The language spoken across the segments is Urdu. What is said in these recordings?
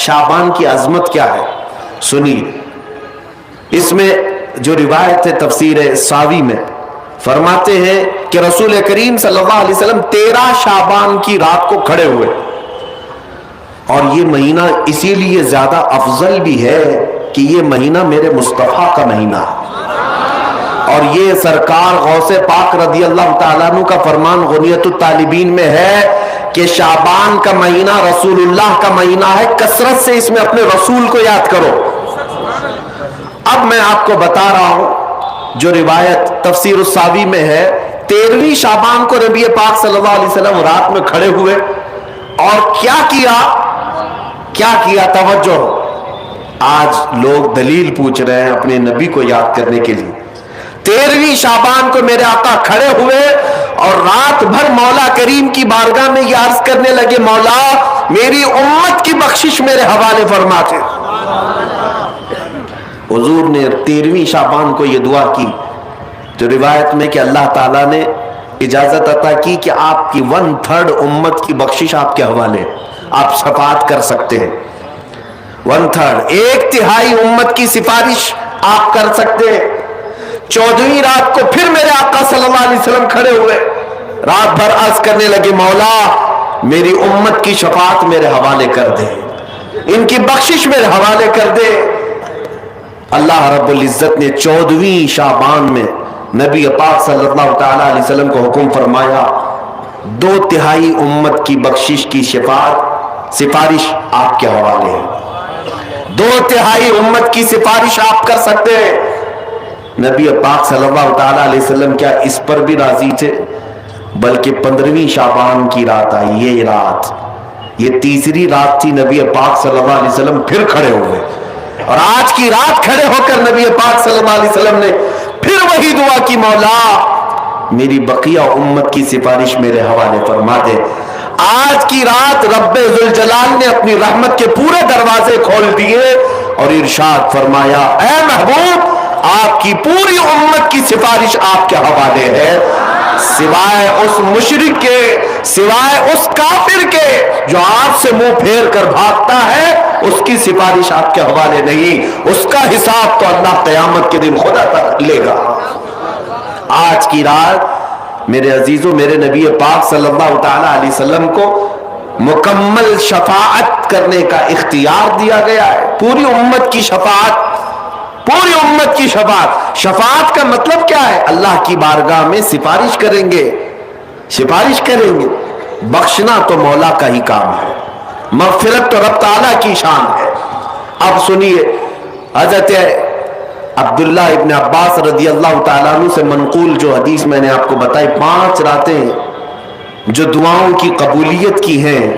شعبان کی عظمت کیا ہے سنیے. اس میں جو روایت ہے تفسیر ساوی میں فرماتے ہیں کہ رسول کریم صلی اللہ علیہ وسلم 13 شعبان کی رات کو کھڑے ہوئے. اور یہ مہینہ اسی لیے زیادہ افضل بھی ہے کہ یہ مہینہ میرے مصطفیٰ کا مہینہ ہے. اور یہ سرکار غوث پاک رضی اللہ تعالیٰ عنہ کا فرمان غنیت الطالبین میں ہے کہ شعبان کا مہینہ رسول اللہ کا مہینہ ہے, کثرت سے اس میں اپنے رسول کو یاد کرو. اب میں آپ کو بتا رہا ہوں جو روایت تفسیر الساوی میں ہے, 13ویں شعبان کو نبی پاک صلی اللہ علیہ وسلم رات میں کھڑے ہوئے اور کیا کیا توجہ. آج لوگ دلیل پوچھ رہے ہیں اپنے نبی کو یاد کرنے کے لیے. 13ویں شعبان کو میرے آقا کھڑے ہوئے اور رات بھر مولا کریم کی بارگاہ میں یہ عرض کرنے لگے, مولا میری امت کی بخشش میرے حوالے فرما دے. حضور نے 13ویں شعبان کو یہ دعا کی جو روایت میں کہ اللہ تعالیٰ نے اجازت عطا کی کہ آپ کی 1/3 امت کی بخشش آپ کے حوالے, آپ شفاعت کر سکتے ہیں. 1/3 1/3 امت کی سفارش آپ کر سکتے ہیں. 14ویں رات کو پھر میرے آقا صلی اللہ علیہ وسلم کھڑے ہوئے, رات بھر عرض کرنے لگے, مولا میری امت کی شفاعت میرے حوالے کر دے, ان کی بخشش میرے حوالے کر دے. اللہ رب العزت نے 14ویں شعبان میں نبی پاک صلی اللہ تعالیٰ علیہ وسلم کو حکم فرمایا 2/3 امت کی بخشش کی شفاعت سفارش آپ کے حوالے ہے. 2/3 امت کی سفارش آپ کر سکتے ہیں. نبی پاک صلی اللہ تعالیٰ علیہ وسلم کیا اس پر بھی راضی تھے, بلکہ 15ویں شعبان کی رات آئی, یہ رات, یہ تیسری رات تھی. نبی پاک صلی اللہ علیہ وسلم پھر کھڑے ہوئے اور آج کی رات کھڑے ہو کر نبی پاک صلی اللہ علیہ وسلم نے پھر وہی دعا کی, مولا میری بقیہ امت کی سفارش میرے حوالے فرما دے. آج کی رات رب ذوالجلال نے اپنی رحمت کے پورے دروازے کھول دیے اور ارشاد فرمایا, اے محبوب آپ کی پوری امت کی سفارش آپ کے حوالے ہے, سوائے اس مشرک کے, سوائے اس کافر کے جو آپ سے منہ پھیر کر بھاگتا ہے, اس کی سفارش آپ کے حوالے نہیں. اس کا حساب تو اللہ قیامت کے دن خدا تک لے گا. آج کی رات میرے عزیزوں, میرے نبی پاک صلی اللہ تعالی علیہ وسلم کو مکمل شفاعت کرنے کا اختیار دیا گیا ہے. پوری امت کی شفاعت, پوری امت کی شفاعت. شفاعت کا مطلب کیا ہے؟ اللہ کی بارگاہ میں سفارش کریں گے, سفارش کریں گے. بخشنا تو مولا کا ہی کام ہے, مغفرت تو رب تعالیٰ کی شان ہے. اب سنیے, حضرت عبداللہ ابن عباس رضی اللہ تعالیٰ عنہ سے منقول جو حدیث میں نے آپ کو بتائی, 5 راتیں جو دعاؤں کی قبولیت کی ہیں,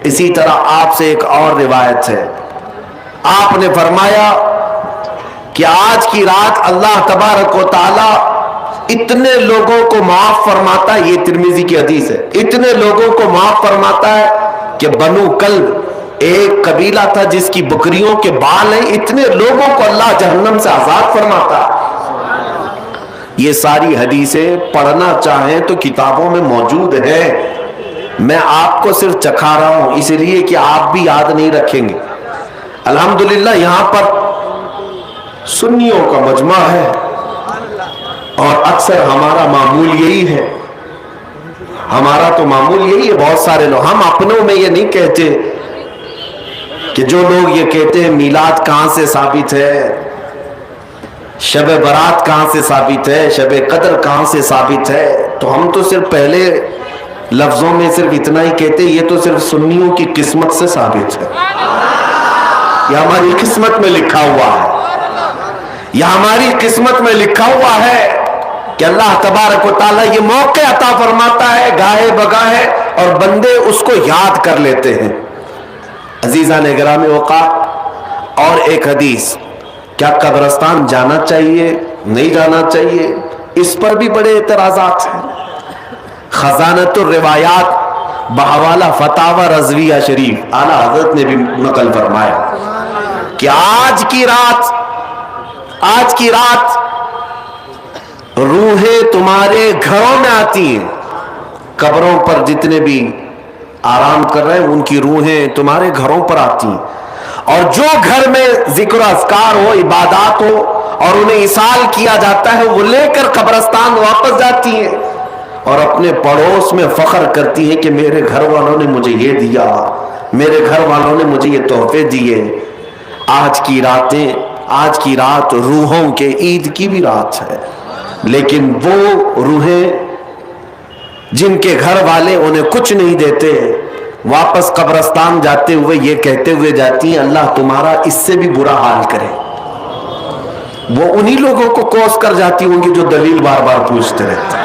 اسی طرح آپ سے ایک اور روایت ہے. آپ نے فرمایا کہ آج کی رات اللہ تبارک و تعالی اتنے لوگوں کو معاف فرماتا ہے, یہ ترمذی کی حدیث ہے, اتنے لوگوں کو معاف فرماتا ہے کہ بنو کلب ایک قبیلہ تھا جس کی بکریوں کے بال ہیں, اتنے لوگوں کو اللہ جہنم سے آزاد فرماتا ہے. یہ ساری حدیثیں پڑھنا چاہیں تو کتابوں میں موجود ہے. میں آپ کو صرف چکھا رہا ہوں اس لیے کہ آپ بھی یاد نہیں رکھیں گے. الحمدللہ یہاں پر سنیوں کا مجمع ہے اور اکثر ہمارا معمول یہی ہے, ہمارا تو معمول یہی ہے. بہت سارے لوگ, ہم اپنوں میں یہ نہیں کہتے کہ جو لوگ یہ کہتے ہیں میلاد کہاں سے ثابت ہے, شب برات کہاں سے ثابت ہے, شب قدر کہاں سے ثابت ہے, تو ہم تو صرف پہلے لفظوں میں صرف اتنا ہی کہتے ہیں یہ تو صرف سنیوں کی قسمت سے ثابت ہے, یہ ہماری قسمت میں لکھا ہوا ہے, یہ ہماری قسمت میں لکھا ہوا ہے کہ اللہ تبارک و تعالیٰ یہ موقع عطا فرماتا ہے گاہے بگاہے اور بندے اس کو یاد کر لیتے ہیں. عزیزان گرامی اوقات, اور ایک حدیث, کیا قبرستان جانا چاہیے نہیں جانا چاہیے, اس پر بھی بڑے اعتراضات ہیں. خزانۃ الروایات بحوالہ فتاوی رضویہ شریف اعلیٰ حضرت نے بھی نقل فرمایا کہ آج کی رات روحیں تمہارے گھروں میں آتی ہیں. قبروں پر جتنے بھی آرام کر رہے ہیں ان کی روحیں تمہارے گھروں پر آتی ہیں اور جو گھر میں ذکر و اذکار ہو، عبادات ہو اور انہیں اصال کیا جاتا ہے، وہ لے کر قبرستان واپس جاتی ہیں اور اپنے پڑوس میں فخر کرتی ہے کہ میرے گھر والوں نے مجھے یہ دیا، میرے گھر والوں نے مجھے یہ تحفے دیے۔ آج کی رات روحوں کے عید کی بھی رات ہے، لیکن وہ روحیں جن کے گھر والے انہیں کچھ نہیں دیتے، واپس قبرستان جاتے ہوئے یہ کہتے ہوئے جاتی ہیں اللہ تمہارا اس سے بھی برا حال کرے۔ وہ انہی لوگوں کو کوس کر جاتی ہوں گی جو دلیل بار بار پوچھتے رہتے ہیں۔